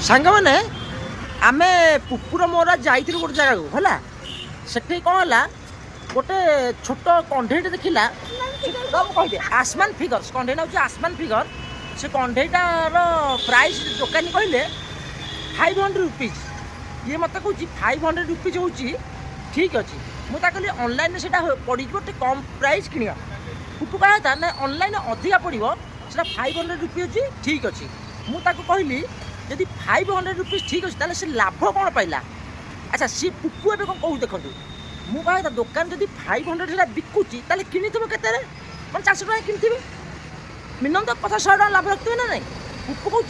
सांग मैंने आम पुपुर मोर जाइलु गोटे जगह है से कौन है गोटे छोट कंढे देखला कह आसमान फिगर कंढे हूँ आसमान फिगर से कंढेटार प्राइस दुकानी कहले 500 रुपीज ये मत कह 500 रुपीज हूँ ठीक अच्छे मुझे कहली ऑनलाइन से पड़ गोटे कम प्राइस किणा पुपु कहा था ना ऑनलाइन अधिका पड़ो से 500 रुपीज ठीक अच्छे मुझे कहली जदि 500 रुपीज ठीक अच्छे से लाभ कौन पाइला अच्छा सी पुपु एवं कौन कहूँ देखो मुझे कहा दुकान जब 500 से बिकुची कि केते मैं 400 टका कि मिनिमम तो 50-100 टका लाभ रखते ना नहीं पुपु कहूँ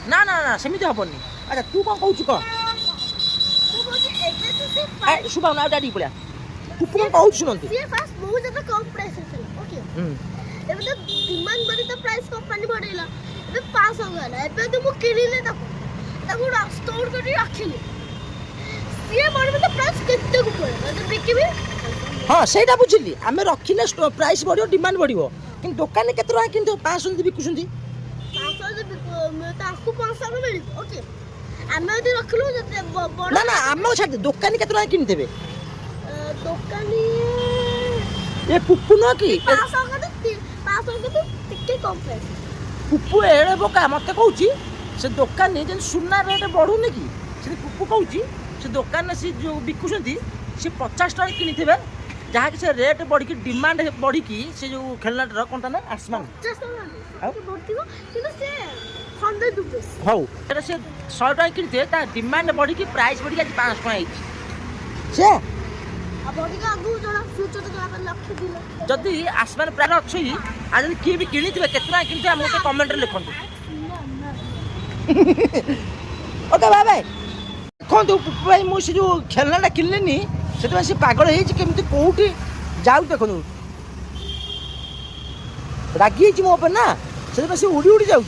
ना ना ना सेमती हेनी अच्छा तू कौन कहूँ कह शुभा ना डाडी पड़ा पुपु कौन कहूँ शुणु ଏବେ ତ ଡିମାଣ୍ଡ ବଢି ତ ପ୍ରାଇସ୍ କମ୍ପାନୀ ବଢେଇଲା ଏବେ 500 ଗଲା ଏବେ ତ ମୁଁ କିଣିଲି ତାକୁ ଷ୍ଟୋର କରି ରଖିଲି ସିଏ ବଢିବ ତ ପ୍ରାଇସ୍ କେତେ କୁ ପଡିବ ତ ବିକିବି हां सेटा बुझिली आमे रखिले प्राइस बढ़ियो डिमांड बढ़ियो कि दुकान केते टका किंतु 500 बिकुछंती 500 तो आपको 500 में मिलिबो ओके आमे यदि रखलु बड़ ना ना आमे छाड़ दुकान केते टका किन देबे दुकानी ये पुप्पू न की 500 का तो टिके कम प्राइस पुप्पू एड़े बोका मते कहूची से दुकानी जेन सुना रेट बढ़ुनी कि से पुप्पू कहूची से दुकान से जो बिकुछंती से 50 टका किनिथिबे जहाँ कि से रेट बढ़ी डिमांड बढ़ी से जो खेलना कौन ना आसमान 50 टका किंतु से 100 रुपीस हौ एटा से 100 टका किनिथे ता डिमांड बढ़ी प्राइस बढ़ी आज 500 टका आइछि से अब अधिका आगु जणा फ्यूचर तो जणा लक्ष्य दिला जदि आसमान प्राय अछि आ जदि किए भी किनिथिबे केतना किनिथे हमके कमेंट रे लिखंतु ओके बाय बाय कोन तो भाई मु से जो खेलनाटा किनलेनी से से पागल है केमती कौटी जाऊ देखो रागी मो ना से उड़ी उड़ी जाऊँ